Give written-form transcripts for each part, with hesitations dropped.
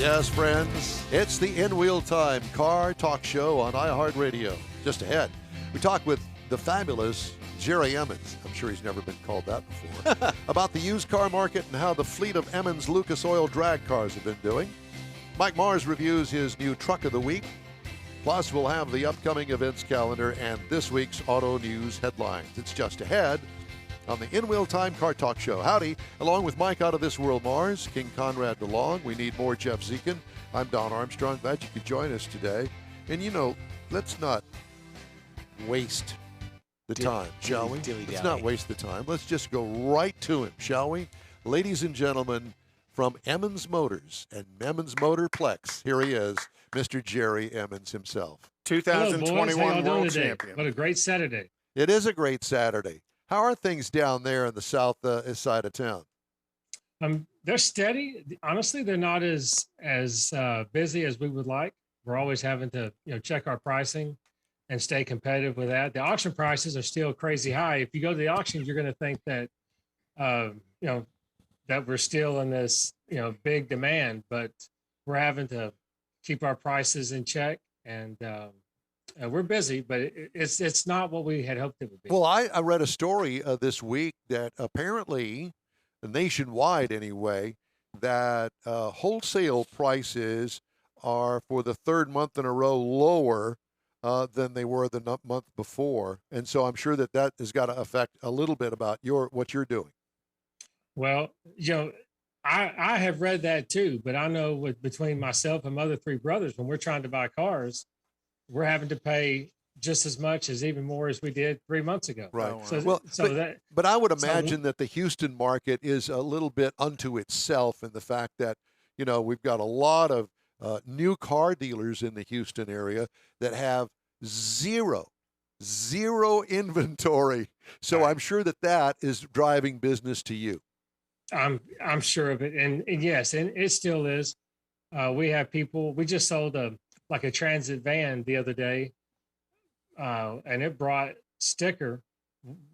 Yes, friends, it's the In Wheel Time car talk show on iHeart Radio. Just ahead, we talk with the fabulous Jerry Emmons. I'm sure he's never been called that before. About the used car market and how the fleet of Emmons Lucas Oil drag cars have been doing. Mike Mars reviews his new truck of the week. Plus, we'll have the upcoming events calendar and this week's auto news headlines. It's just ahead on the In Wheel Time Car Talk Show. Howdy, along with Mike Out of This World Mars, King Conrad DeLong. We need more Jeff Zekin. I'm Don Armstrong. Glad you could join us today. And you know, let's not waste the time, shall we? Let's not waste the time. Let's just go right to him, shall we? Ladies and gentlemen, from Emmons Motors and Emmons Motorplex, here he is, Mr. Jerry Emmons himself. 2021 World Champion. What a great Saturday. It is a great Saturday. How are things down there in the south side of town? They're steady. Honestly, they're not as busy as we would like. We're always having to, check our pricing and stay competitive with that. The auction prices are still crazy high. If you go to the auctions, you're going to think that, that we're still in this, big demand, but we're having to keep our prices in check, and we're busy, but it's not what we had hoped it would be. Well, I read a story this week that apparently, nationwide anyway, that wholesale prices are for the third month in a row lower than they were the month before, and so I'm sure that has got to affect a little bit about what you're doing. Well, I have read that too, but I know between myself and my other three brothers, when we're trying to buy cars, we're having to pay just as much as even more as we did 3 months ago. Right. But I would imagine that the Houston market is a little bit unto itself in the fact that, we've got a lot of new car dealers in the Houston area that have zero inventory. So I'm sure that is driving business to you. I'm sure of it. And yes, and it still is. We have people, we just sold a transit van the other day, and it brought sticker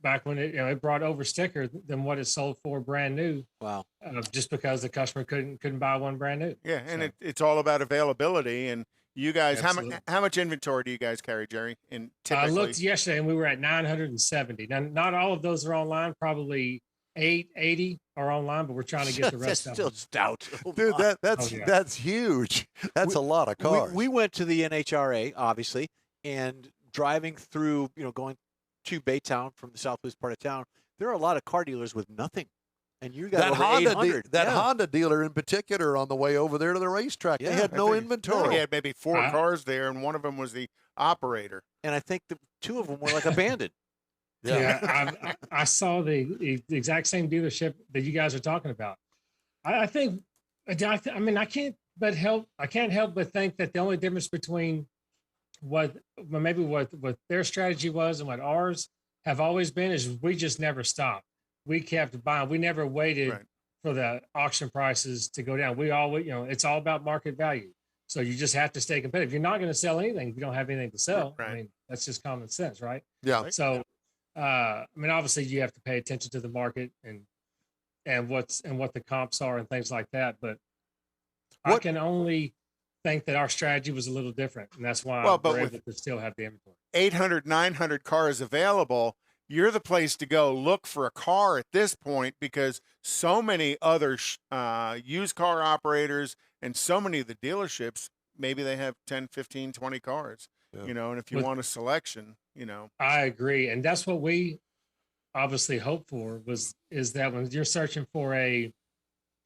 back when it brought over sticker than what it sold for brand new. Wow. Just because the customer couldn't buy one brand new. Yeah. And it's all about availability. And you guys, how much inventory do you guys carry, Jerry? And I looked yesterday and we were at 970. Now, not all of those are online, probably 880 are online, but we're trying to get the rest That's of them. still stout. Dude, that's huge. That's a lot of cars. We went to the NHRA, obviously, and driving through, going to Baytown from the southwest part of town, there are a lot of car dealers with nothing. And you got that Honda dealer in particular on the way over there to the racetrack. They had no inventory. He had maybe 4 cars there, and one of them was the operator. And I think the 2 of them were abandoned. Yeah, I saw the exact same dealership that you guys are talking about. I think, I can't help but think that the only difference between what their strategy was and what ours have always been is we just never stopped. We kept buying. We never waited for the auction prices to go down. We always, it's all about market value. So you just have to stay competitive. You're not going to sell anything if you don't have anything to sell. Right. I mean, that's just common sense, right? Yeah. So, obviously you have to pay attention to the market and what the comps are and things like that. But I can only think that our strategy was a little different, and that's why we're able to still have the inventory. 800, 900 cars available. You're the place to go look for a car at this point, because so many other used car operators and so many of the dealerships, maybe they have 10, 15, 20 cars, and if you want a selection, I agree. And that's what we obviously hope for is that when you're searching for a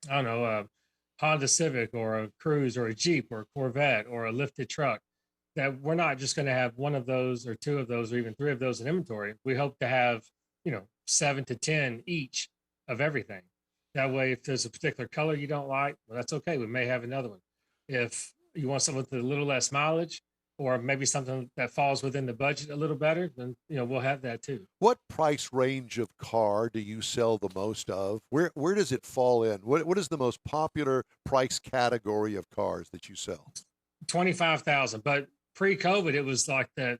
Honda Civic or a Cruze or a Jeep or a Corvette or a lifted truck, that we're not just going to have one of those or 2 of those or even 3 of those in inventory. We hope to have, 7 to 10 each of everything. That way, if there's a particular color you don't like, well, that's okay. We may have another one. If you want something with a little less mileage, or maybe something that falls within the budget a little better, then, we'll have that too. What price range of car do you sell the most of? Where does it fall in? What is the most popular price category of cars that you sell? 25,000, but pre-COVID, it was like that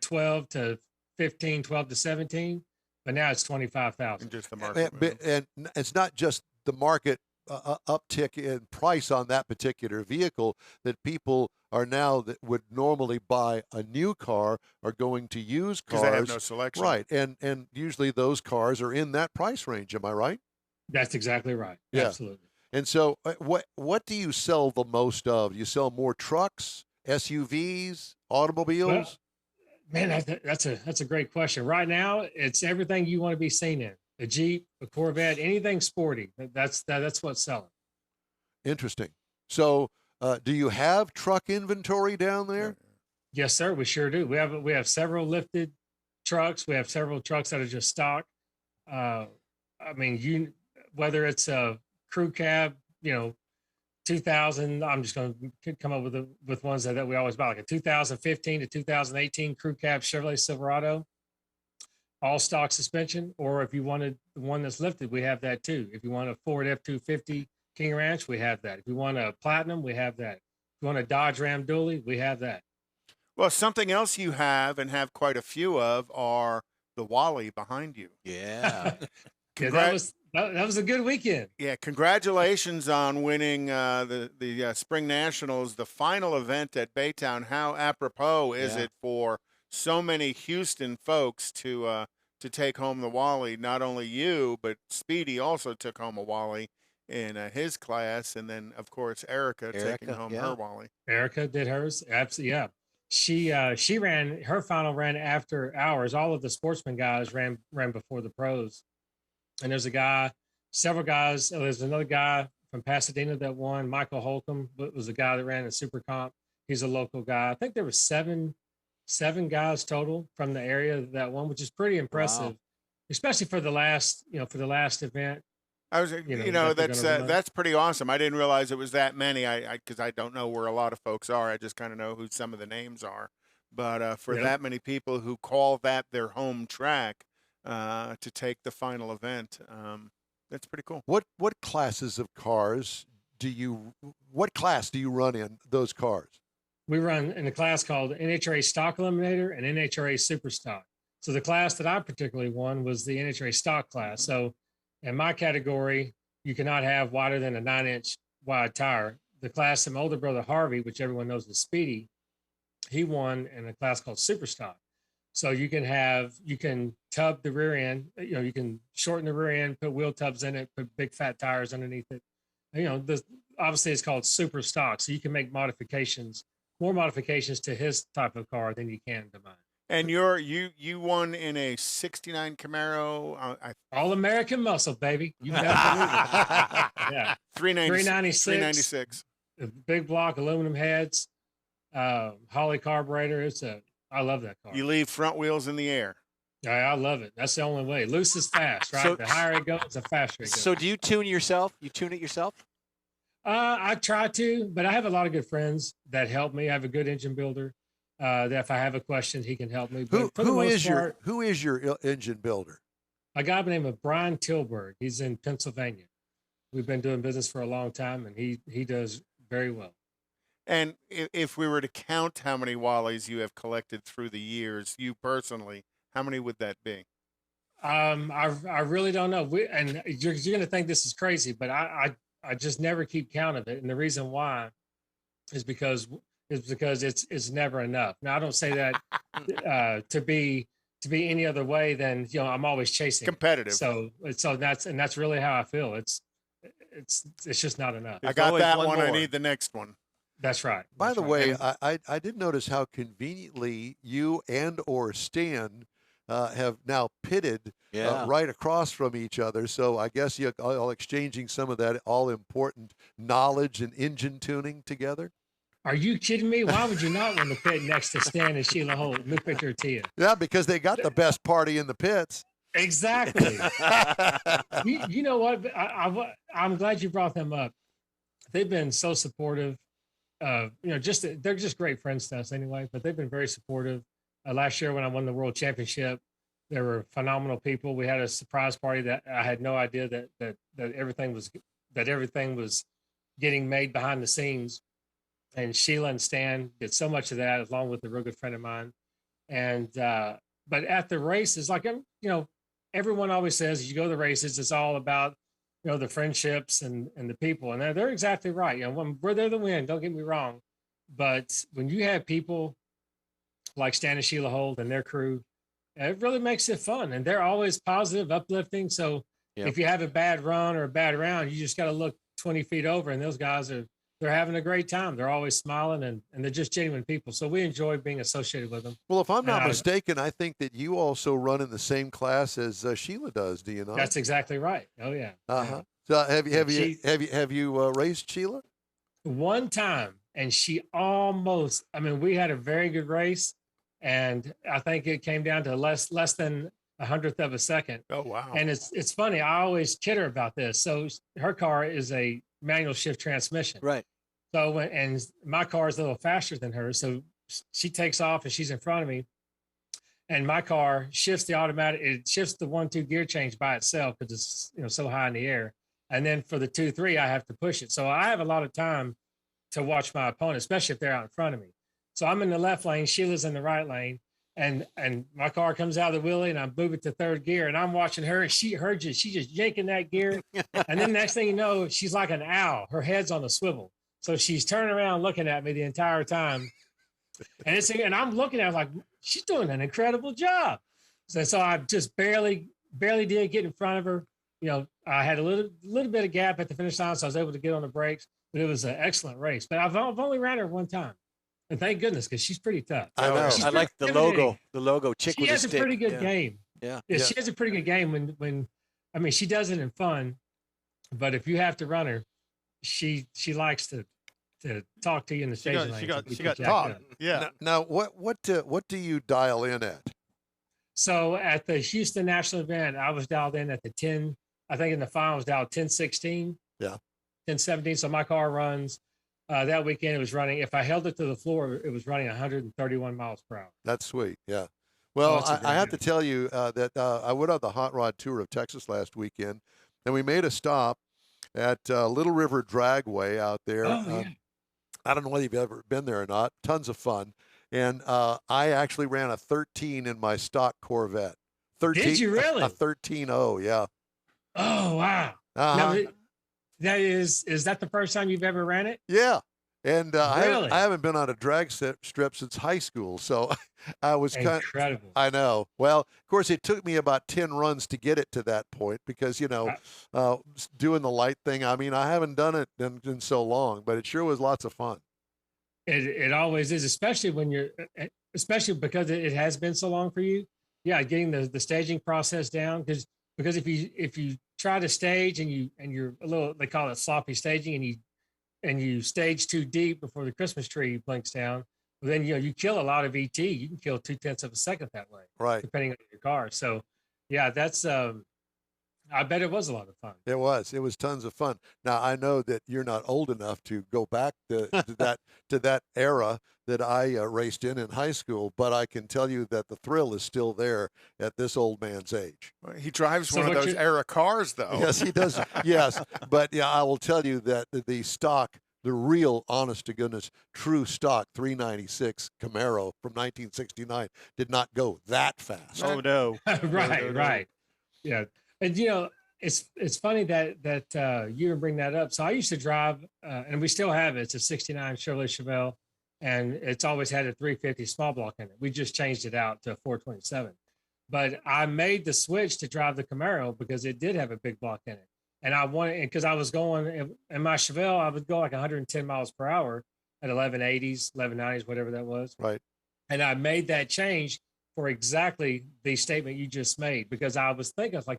12 to 15, 12 to 17, but now it's 25,000. Just the market. And it's not just the market uptick in price on that particular vehicle that people are now that would normally buy a new car are going to use cars. Because they have no selection. Right. And usually those cars are in that price range. Am I right? That's exactly right. Yeah. Absolutely. And so what do you sell the most of? Do you sell more trucks, SUVs, automobiles? Well, man, that's a great question. Right now, it's everything you want to be seen in. A Jeep, a Corvette, anything sporty. That's what's selling. Interesting. So, do you have truck inventory down there? Yes, sir. We sure do. We have several lifted trucks. We have several trucks that are just stock. I mean, whether it's a crew cab, 2000. I'm just going to come up with ones that we always buy, like a 2015 to 2018 crew cab Chevrolet Silverado, all stock suspension. Or if you wanted the one that's lifted, we have that too. If you want a Ford F-250 King Ranch, we have that. If you want a Platinum, we have that. If you want a Dodge Ram Dually, we have that. Well, something else you have and have quite a few of are the Wally behind you. Yeah. Yeah, that was a good weekend. Yeah, congratulations on winning the Spring Nationals, the final event at Baytown. How apropos is it for so many Houston folks to take home the Wally? Not only you, but Speedy also took home a Wally in his class, and then of course Erica taking home her Wally. Erica did hers, absolutely. Yeah, she ran her final ran after hours. All of the sportsman guys ran before the pros. And there's several guys. There's another guy from Pasadena that won. Michael Holcomb was the guy that ran the Super Comp. He's a local guy. I think there were seven guys total from the area that won, which is pretty impressive, especially for the last event. I was, that's pretty awesome. I didn't realize it was that many. Because I don't know where a lot of folks are. I just kind of know who some of the names are. But for that many people who call that their home track, to take the final event. That's pretty cool. What classes of cars what class do you run in those cars? We run in a class called NHRA Stock Eliminator and NHRA Super Stock. So the class that I particularly won was the NHRA Stock class. So in my category, you cannot have wider than a 9-inch wide tire. The class that my older brother Harvey, which everyone knows is Speedy, he won in a class called Super Stock. So you can tub the rear end, you can shorten the rear end, put wheel tubs in it, put big fat tires underneath it. Obviously it's called super stock. So you can make more modifications to his type of car than you can to mine. And you won in a 69 Camaro. All American muscle, baby. You better believe it. Yeah. 396. Big block, aluminum heads, Holley carburetor. I love that car. You leave front wheels in the air. I love it. That's the only way. Loose is fast, right? So, the higher it goes, the faster it goes. So do you tune yourself? You tune it yourself? I try to, but I have a lot of good friends that help me. I have a good engine builder that if I have a question, he can help me. Who is your engine builder? A guy by the name of Brian Tilburg. He's in Pennsylvania. We've been doing business for a long time, and he does very well. And if we were to count how many Wallies you have collected through the years, you personally, how many would that be? I really don't know. And you're going to think this is crazy, but I just never keep count of it. And the reason why is because it's never enough. Now I don't say that to be any other way than I'm always chasing competitive. So that's really how I feel. It's just not enough. I got that one. I need the next one. That's right. By the way, I did notice how conveniently you and or Stan have now pitted right across from each other. So I guess you're all exchanging some of that all-important knowledge and engine tuning together. Are you kidding me? Why would you not want to pit next to Stan and Sheila Holt? Let me picture to you. Yeah, because they got the best party in the pits. Exactly. you know what? I'm glad you brought them up. They've been so supportive. They're just great friends to us anyway, but they've been very supportive. Last year when I won the world championship, they were phenomenal people. We had a surprise party that I had no idea that everything was getting made behind the scenes. And Sheila and Stan did so much of that, along with a real good friend of mine. And but at the races, like everyone always says, you go to the races, it's all about the friendships and the people. And they're exactly right. When we're there to win, don't get me wrong. But when you have people like Stan and Sheila Holt and their crew, it really makes it fun. And they're always positive, uplifting. So if you have a bad run or a bad round, you just got to look 20 feet over, and those guys they're having a great time. They're always smiling, and they're just genuine people. So we enjoy being associated with them. Well, if I'm not mistaken, I think that you also run in the same class as Sheila does. Do you know? That's exactly right. Oh yeah. Uh-huh. So have you raced Sheila? One time, and she almost. I mean, we had a very good race, and I think it came down to less than 100th of a second. Oh wow. And it's funny. I always kid her about this. So her car is a manual shift transmission. Right. So and my car is a little faster than hers. So she takes off and she's in front of me. And my car shifts the automatic, it shifts the 1-2 gear change by itself because it's so high in the air. And then for the 2-3, I have to push it. So I have a lot of time to watch my opponent, especially if they're out in front of me. So I'm in the left lane, Sheila's in the right lane. And my car comes out of the wheelie and I move it to third gear and I'm watching her and she's just yanking that gear. And then next thing you know, she's like an owl. Her head's on a swivel. So she's turning around looking at me the entire time. And I'm looking at her like, she's doing an incredible job. So I just barely did get in front of her. I had a little bit of gap at the finish line, so I was able to get on the brakes, but it was an excellent race. But I've only ran her one time. And thank goodness, because she's pretty tough. I know. I like the logo. The logo, chick she with has a a stick. pretty good game. Yeah. She has a pretty good game when she does it in fun, but if you have to run her, she likes to talk to you in the stage lane. She got talk. Yeah. Now what do you dial in at? So at the Houston National event, I was dialed in at the 10. I think in the final I was dialed 10-16. Yeah. 10-17. So my car runs. That weekend it was running. If I held it to the floor, it was running 131 miles per hour. That's sweet. Yeah. Well, I have to tell you that I went on the Hot Rod Tour of Texas last weekend, and we made a stop at Little River Dragway out there. Oh, yeah. I don't know whether you've ever been there or not. Tons of fun. And I actually ran a 13 in my stock Corvette. 13, Did you really? A 13.0, yeah. Oh, wow. Uh-huh. Now, is that the first time you've ever ran it? Yeah. And Really? I haven't been on a drag strip since high school, so I was Incredible. I know. Well, of course, it took me about 10 runs to get it to that point because, doing the light thing, I mean, I haven't done it in so long, but it sure was lots of fun. It always is, especially because it has been so long for you. Yeah, getting the staging process down because if you try to stage and you're a little, they call it sloppy staging, and you stage too deep before the Christmas tree blinks down, well, then you kill a lot of ET. You can kill 0.2 of a second that way, right? Depending on your car. So, yeah, that's I bet it was a lot of fun. It was tons of fun. Now I know that you're not old enough to go back to that era that I raced in high school, but I can tell you that the thrill is still there at this old man's age. He drives one of those era cars, though. Yes, he does. Yes, but yeah, I will tell you that the real, honest to goodness, true stock 396 Camaro from 1969 did not go that fast. Oh no! Right. Yeah, and it's funny that you bring that up. So I used to drive, and we still have it. It's a '69 Chevrolet Chevelle, and it's always had a 350 small block in it. We just changed it out to a 427. But I made the switch to drive the Camaro because it did have a big block in it. And I wanted, because I was going in my Chevelle, I would go like 110 miles per hour at 1180s, 1190s, whatever that was. Right. And I made that change for exactly the statement you just made, because I was thinking, like,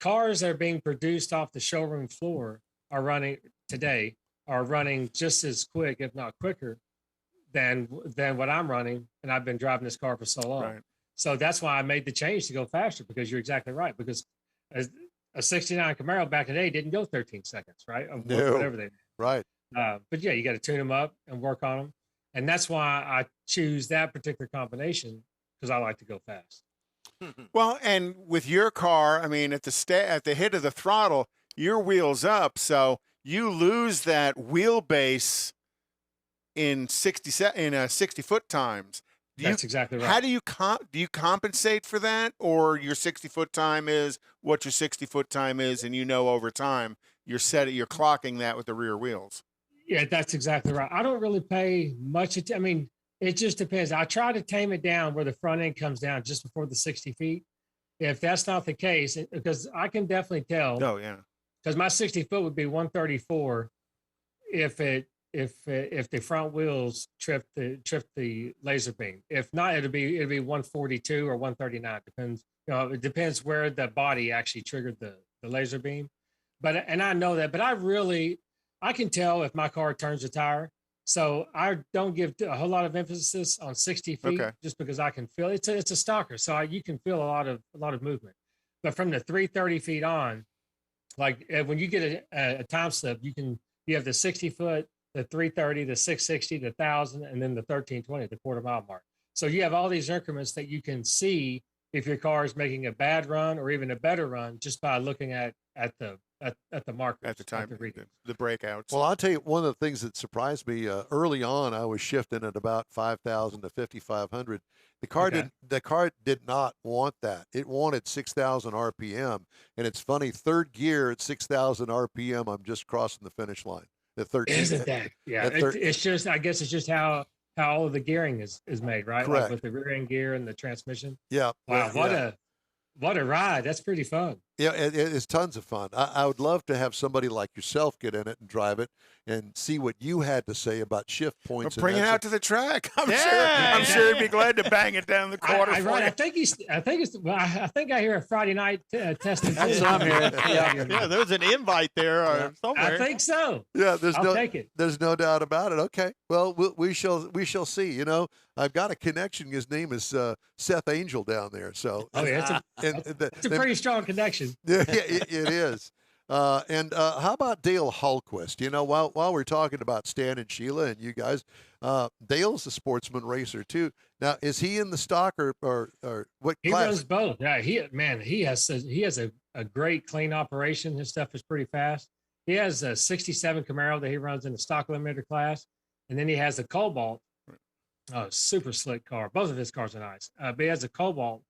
cars that are being produced off the showroom floor are running just as quick, if not quicker, than what I'm running. And I've been driving this car for so long. Right. So that's why I made the change to go faster, because you're exactly right. Because a 69 Camaro back in the day didn't go 13 seconds, right? No. Whatever they. Right. But yeah, you got to tune them up and work on them. And that's why I choose that particular combination, because I like to go fast. Well, and with your car, I mean, at the hit of the throttle, your wheel's up, so you lose that wheelbase in 60 foot times. That's exactly right. How do you compensate for that, or your 60-foot time is what your 60-foot time is, and over time you're clocking that with the rear wheels? Yeah, that's exactly right. I don't really pay much I mean, it just depends. I try to tame it down where the front end comes down just before the 60 feet. If that's not the case, because I can definitely tell. Oh yeah. Because my 60 foot would be 134 if the front wheels trip the laser beam. If not, it'd be 142 or 139. Depends. It depends where the body actually triggered the laser beam. And I know that, but I can tell if my car turns a tire. So I don't give a whole lot of emphasis on 60 feet, just because I can feel it's a stalker. So you can feel a lot of movement. But from the 330 feet on, like when you get a time slip, you have the 60 foot, the 330, the 660, the 1,000, and then the 1320, the quarter mile mark. So you have all these increments that you can see if your car is making a bad run or even a better run just by looking at the markers, at the time, the breakouts. Well, I'll tell you, one of the things that surprised me early on, I was shifting at about 5,000 to 5,500. The car did not want that. It wanted 6,000 RPM, and it's funny. Third gear at 6,000 RPM, I'm just crossing the finish line. The 13. Isn't that? Yeah, it's just. I guess it's just how all of the gearing is made, right? Correct. Like with the rear end gear and the transmission. Yeah. Wow, what a ride! That's pretty fun. Yeah, it's tons of fun. I would love to have somebody like yourself get in it and drive it and see what you had to say about shift points. Bring it out to the track. I'm sure he'd be glad to bang it down the quarter. I think I hear a Friday night testing. That's what I'm hearing. Yeah, there's an invite there somewhere. I think so. Yeah, I'll take it. There's no doubt about it. Okay, well, we shall see. I've got a connection. His name is Seth Angel down there. So it's a pretty strong connection. Yeah, it is. And how about Dale Hallquist? While we're talking about Stan and Sheila and you guys, Dale's a sportsman racer too. Now, is he in the stock or what He class? runs both. Yeah, he has a great clean operation. His stuff is pretty fast. He has a 67 Camaro that he runs in the stock limiter class, and then he has a Cobalt. Oh, super slick car. Both of his cars are nice. But he has a Cobalt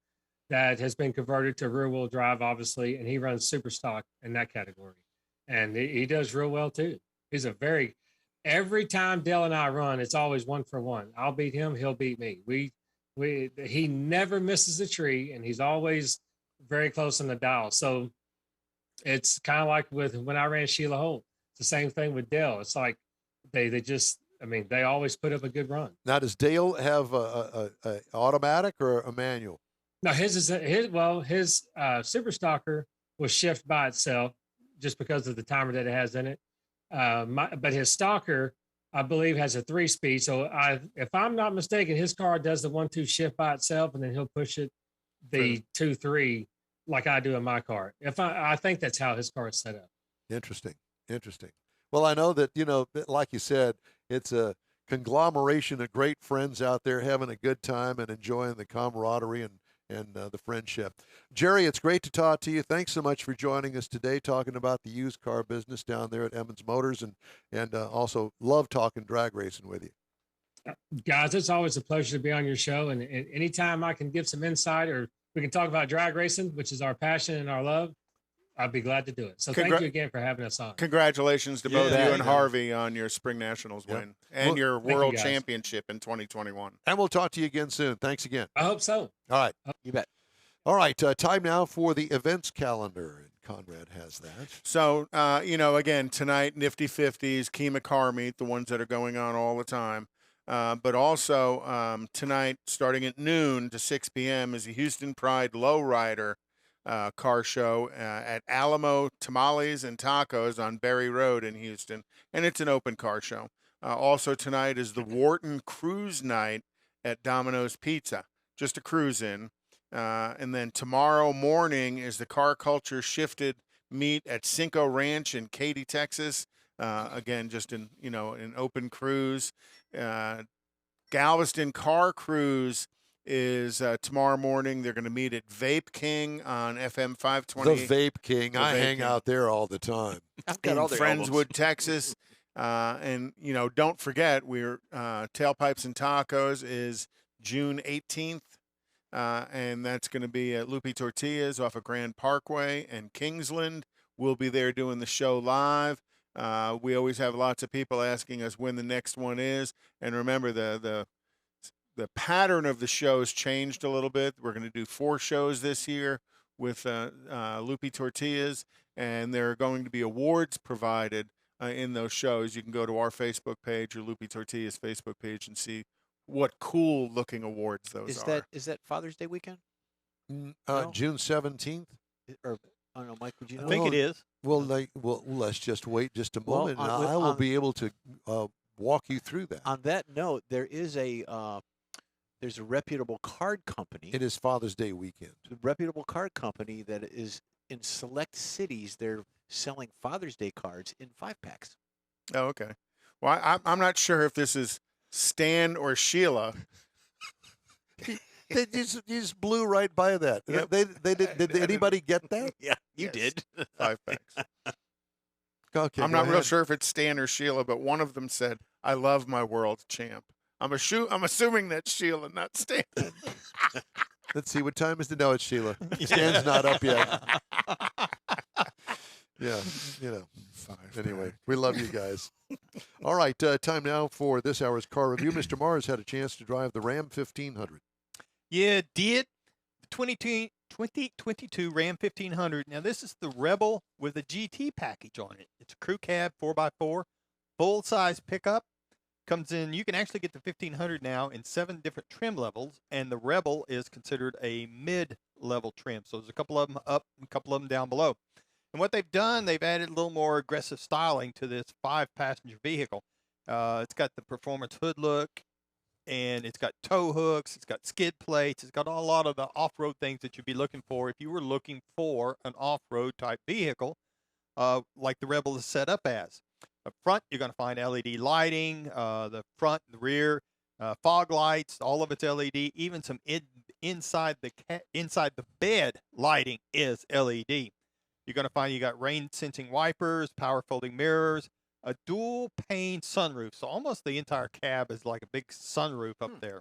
that has been converted to rear wheel drive, obviously, and he runs super stock in that category. And he does real well too. He's every time Dale and I run, it's always 1 for 1. I'll beat him, he'll beat me. He never misses a tree, and he's always very close on the dial. So it's kind of like when I ran Sheila Holt. It's the same thing with Dale. It's like they always put up a good run. Now, does Dale have a automatic or a manual? No, his Super Stalker will shift by itself just because of the timer that it has in it. But his Stalker, I believe, has a 3-speed. So if I'm not mistaken, his car does the 1-2 shift by itself, and then he'll push it the 2-3 like I do in my car. I think that's how his car is set up. Interesting. Well, I know that like you said, it's a conglomeration of great friends out there having a good time and enjoying the camaraderie and the friendship. Jerry, it's great to talk to you. Thanks so much for joining us today, talking about the used car business down there at Emmons Motors, and also love talking drag racing with you. Guys, it's always a pleasure to be on your show, and anytime I can give some insight or we can talk about drag racing, which is our passion and our love, I'd be glad to do it. So thank you again for having us on. Congratulations to both you and Harvey on your Spring Nationals win and your World Championship in 2021. And we'll talk to you again soon. Thanks again. I hope so. All right. You bet. All right. Time now for the events calendar. And Conrad has that. So, again, tonight, Nifty 50s, Kima Car Meet, the ones that are going on all the time. But also tonight, starting at noon to 6 p.m., is the Houston Pride Lowrider car show at Alamo Tamales and Tacos on Berry Road in Houston, and it's an open car show. Also tonight is the Wharton Cruise Night at Domino's Pizza, just a cruise in. And then tomorrow morning is the Car Culture Shifted Meet at Cinco Ranch in Katy, Texas. Again, just an open cruise. Galveston Car Cruise is tomorrow morning. They're going to meet at Vape King on FM 520. The Vape King. I hang out there all the time. I've got in all the Friendswood, Texas. And, don't forget, we're Tailpipes and Tacos is June 18th. And that's going to be at Loopy Tortillas off of Grand Parkway and Kingsland. We'll be there doing the show live. We always have lots of people asking us when the next one is. And remember, the pattern of the shows changed a little bit. We're going to do 4 shows this year with Loopy Tortillas, and there are going to be awards provided in those shows. You can go to our Facebook page or Loopy Tortillas Facebook page and see what cool looking awards those are. Is that Father's Day weekend? No? No? June 17th. Or I don't know, Mike, would you know? I think it is. Well, let's just wait just a Well, moment, and on- I will on- be able to walk you through that. On that note, there's a reputable card company. It is Father's Day weekend. A reputable card company that is in select cities. They're selling Father's Day cards in 5-packs. Oh, okay. Well, I'm not sure if this is Stan or Sheila. They just blew right by that. Yep. Did anybody get that? Yeah, you Yes. did. 5-packs. Okay, I'm go not real ahead. sure if it's Stan or Sheila, but one of them said, "I love my world champ." I'm assuming that's Sheila, not Stan. Let's see, what time is it? No, it's Sheila. Stan's not up yet. Yeah, Anyway, we love you guys. All right, time now for this hour's car review. Mr. Mars had a chance to drive the Ram 1500. Yeah, did. The 2022 Ram 1500. Now, this is the Rebel with a GT package on it. It's a crew cab 4x4, full-size pickup. Comes in, you can actually get the 1500 now in 7 different trim levels, and the Rebel is considered a mid-level trim. So there's a couple of them up and a couple of them down below. And what they've done, they've added a little more aggressive styling to this 5-passenger vehicle. It's got the performance hood look, and it's got tow hooks, it's got skid plates, it's got a lot of the off-road things that you'd be looking for if you were looking for an off-road type vehicle, like the Rebel is set up as. Up front, you're going to find LED lighting, the front and the rear, fog lights, all of it's LED, even some inside the bed lighting is LED. You're going to find you got rain-sensing wipers, power folding mirrors, a dual-pane sunroof. So almost the entire cab is like a big sunroof up there.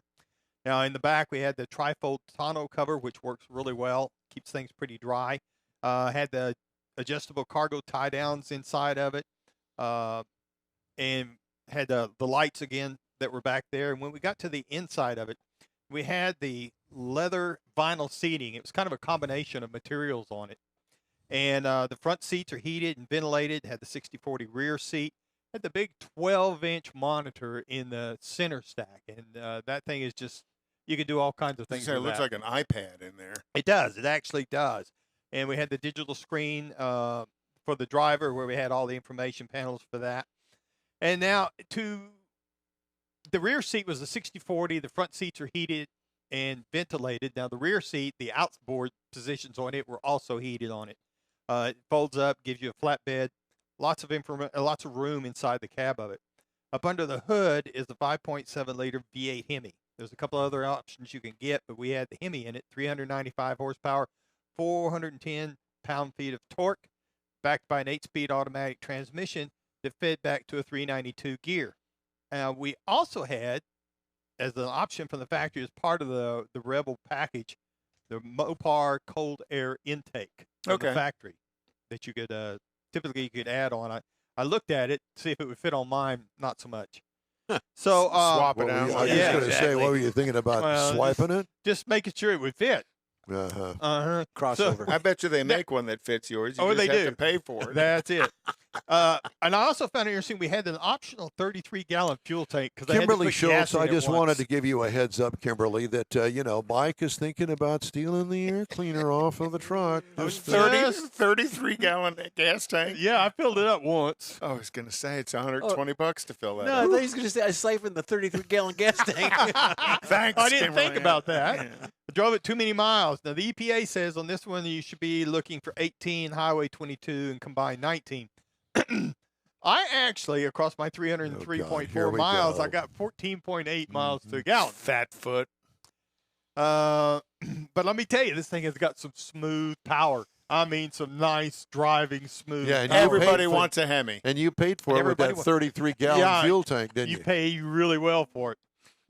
Now, in the back, we had the trifold tonneau cover, which works really well, keeps things pretty dry. Had the adjustable cargo tie-downs inside of it, and had the lights again that were back there. And when we got to the inside of it, we had the leather vinyl seating. It was kind of a combination of materials on it. And the front seats are heated and ventilated. Had the 60/40 rear seat. Had the big 12-inch monitor in the center stack. And that thing is just, you can do all kinds of things It with looks that. like an iPad in there. It does. It actually does. And we had the digital screen for the driver where we had all the information panels for that. And now the rear seat was the 60/40. The front seats are heated and ventilated. Now the rear seat, the outboard positions on it were also heated on it. It folds up, gives you a flat bed, lots of room inside the cab of it. Up under the hood is the 5.7-liter V8 Hemi. There's a couple other options you can get, but we had the Hemi in it, 395 horsepower, 410 pound-feet of torque, backed by an 8-speed automatic transmission that fed back to a 392 gear. We also had, as an option from the factory as part of the Rebel package, the Mopar cold air intake from the factory that you could typically you could add on. I looked at it to see if it would fit on mine. Not so much. So Swap it I out. was just Yeah, going to say, what were you thinking about swiping it? just making sure it would fit. Uh-huh. Crossover. I bet you they make one that fits yours. You Oh, just they have do. to pay for it. That's it. And I also found it interesting. We had an optional 33-gallon fuel tank because Kimberly Schultz. Schultz, I just wanted to give you a heads up, Kimberly, that, Mike is thinking about stealing the air cleaner off of the truck. Just, 33-gallon gas tank. Yeah, I filled it up once. Oh, I was going to say it's $120 to fill that. No, I up. thought he was going to say I siphoned the 33-gallon gas tank. Thanks. I didn't Kimberly. think about that. Yeah. I drove it too many miles. Now, the EPA says on this one you should be looking for 18, Highway 22, and combined 19. I actually, across my 303.4 here we miles, go. I got 14.8 miles to a gallon. Fat foot. But let me tell you, this thing has got some smooth power. I mean, some nice driving smooth. Yeah, and power. Everybody for- wants a Hemi. and you paid for it with Everybody that wa- 33-gallon Yeah, fuel tank, didn't you? You pay really well for it.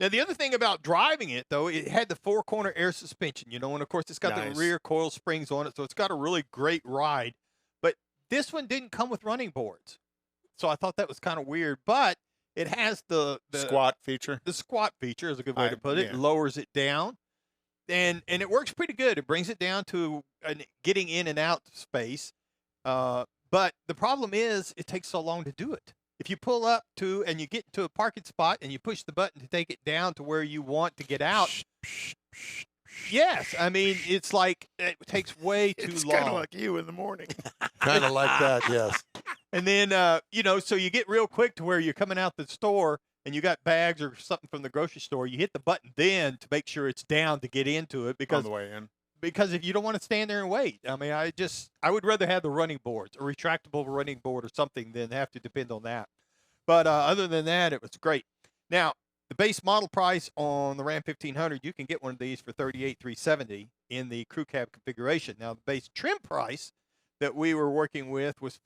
Now, the other thing about driving it, though, it had the 4-corner air suspension, and of course, it's got Nice. the rear coil springs on it, so it's got a really great ride. But this one didn't come with running boards, so I thought that was kind of weird. But it has the squat feature. The squat feature is a good way to put it. Yeah. It lowers it down, and it works pretty good. It brings it down to getting in and out space. But the problem is it takes so long to do it. If you pull up to and you get to a parking spot and you push the button to take it down to where you want to get out, yes, I mean, it's like it takes way too It's long. kind of like you in the morning. Kind of like that, yes. And then, so you get real quick to where you're coming out the store and you got bags or something from the grocery store. You hit the button then to make sure it's down to get into it On the way in. because if you don't want to stand there and wait, I mean, I would rather have the running boards, a retractable running board or something than have to depend on that. But other than that, it was great. Now, the base model price on the Ram 1500, you can get one of these for $38,370 in the crew cab configuration. Now, the base trim price that we were working with was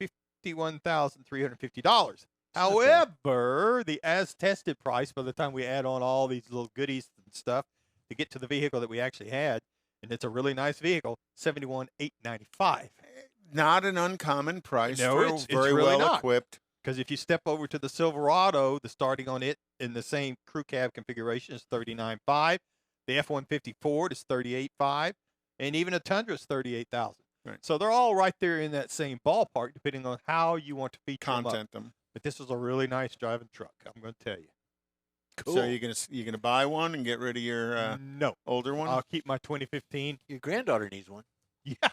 $51,350. However, the as-tested price by the time we add on all these little goodies and stuff to get to the vehicle that we actually had, and it's a really nice vehicle, $71,895. Not an uncommon price No, for it's very really well not. equipped. Because if you step over to the Silverado, the starting on it in the same crew cab configuration is $39,500. The F-150 Ford is $38,500, and even a Tundra is $38,000. Right. So they're all right there in that same ballpark, depending on how you want to feature them up. Content them. But this was a really nice driving truck, I'm going to tell you. Cool. So you're gonna buy one and get rid of your No, older one? I'll keep my 2015. Your granddaughter needs one. Yeah.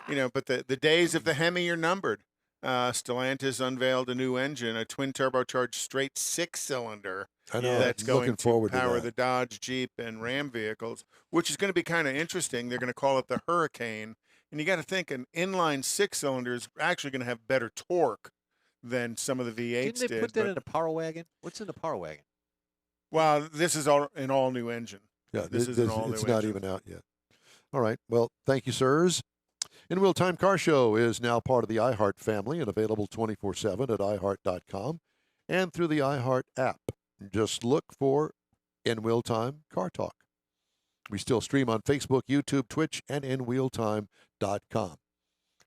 But the days of the Hemi are numbered. Stellantis unveiled a new engine, a twin turbocharged straight 6-cylinder I know. that's looking going to forward power to the that. Dodge, Jeep, and Ram vehicles, which is going to be kind of interesting. They're going to call it the Hurricane. And you got to think an inline 6-cylinder is actually going to have better torque than some of the V8s Didn't they put that in a Power Wagon? What's in the Power Wagon? Well, this is an all-new engine. Yeah, This is an all-new it's not engine. even out yet. All right. Well, thank you, sirs. In Wheel Time Car Show is now part of the iHeart family and available 24/7 at iHeart.com and through the iHeart app. Just look for In Wheel Time Car Talk. We still stream on Facebook, YouTube, Twitch, and InWheelTime.com.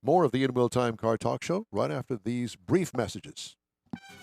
More of the In Wheel Time Car Talk Show right after these brief messages.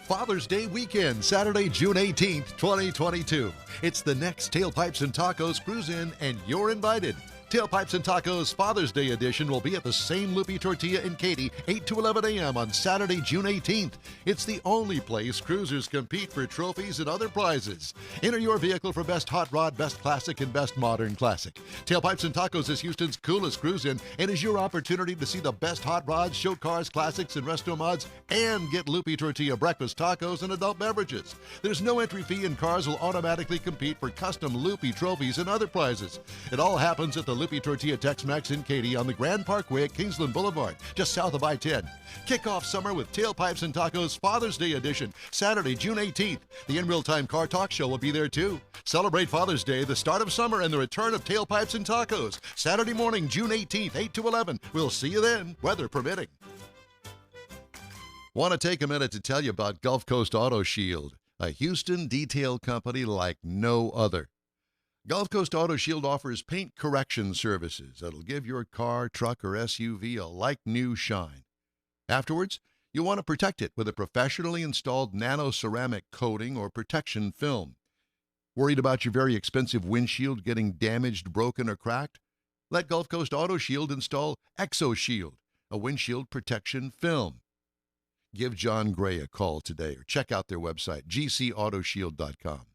Father's Day weekend, Saturday, June 18th, 2022. It's the next Tailpipes and Tacos Cruise In, and you're invited. Tailpipes and Tacos Father's Day edition will be at the same Loopy Tortilla in Katy, 8 to 11 a.m. on Saturday, June 18th. It's the only place cruisers compete for trophies and other prizes. Enter your vehicle for Best Hot Rod, Best Classic, and Best Modern Classic. Tailpipes and Tacos is Houston's coolest cruise-in and is your opportunity to see the best hot rods, show cars, classics, and resto mods, and get Loopy Tortilla breakfast tacos and adult beverages. There's no entry fee, and cars will automatically compete for custom Loopy trophies and other prizes. It all happens at the Loopy Tortilla Tex-Mex in Katy on the Grand Parkway at Kingsland Boulevard, just south of I-10. Kick off summer with Tailpipes and Tacos Father's Day edition, Saturday, June 18th. The In Real Time Car Talk Show will be there too. Celebrate Father's Day, the start of summer, and the return of Tailpipes and Tacos. Saturday morning, June 18th, 8 to 11. We'll see you then, weather permitting. Want to take a minute to tell you about Gulf Coast Auto Shield, a Houston detail company like no other. Gulf Coast Auto Shield offers paint correction services that'll give your car, truck, or SUV a like-new shine. Afterwards, you'll want to protect it with a professionally installed nano-ceramic coating or protection film. Worried about your very expensive windshield getting damaged, broken, or cracked? Let Gulf Coast Auto Shield install Exo Shield, a windshield protection film. Give John Gray a call today or check out their website, gcautoshield.com.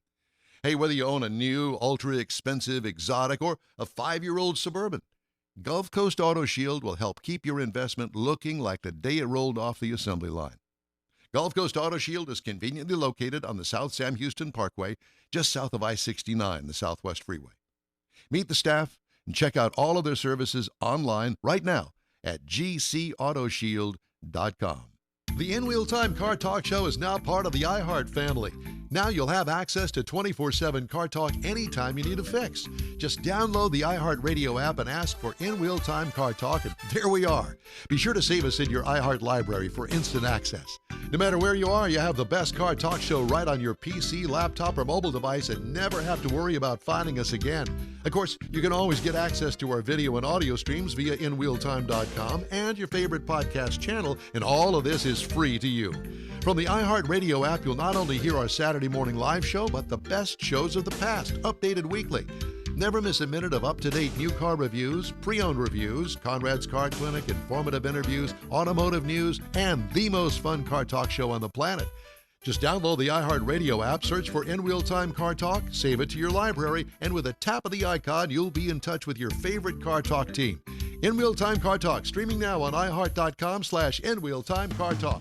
Hey, whether you own a new, ultra-expensive, exotic, or a 5-year-old Suburban, Gulf Coast Auto Shield will help keep your investment looking like the day it rolled off the assembly line. Gulf Coast Auto Shield is conveniently located on the South Sam Houston Parkway, just south of I-69, the Southwest Freeway. Meet the staff and check out all of their services online right now at gcautoshield.com. The In Wheel Time Car Talk Show is now part of the iHeart family. Now you'll have access to 24/7 Car Talk anytime you need a fix. Just download the iHeart Radio app and ask for In-Wheel Time Car Talk, and there we are. Be sure to save us in your iHeart library for instant access. No matter where you are, you have the best Car Talk show right on your PC, laptop, or mobile device and never have to worry about finding us again. Of course, you can always get access to our video and audio streams via InWheelTime.com and your favorite podcast channel, and all of this is free to you. From the iHeart Radio app, you'll not only hear our Saturday morning live show, but the best shows of the past, updated weekly. Never miss a minute of up-to-date new car reviews, pre-owned reviews, Conrad's Car Clinic, informative interviews, automotive news, and the most fun car talk show on the planet. Just download the iHeart Radio app, search for In-Wheel Time Car Talk, save it to your library, and with a tap of the icon, you'll be in touch with your favorite Car Talk team. In-Wheel Time Car Talk, streaming now on iHeart.com/InWheel Time Car Talk.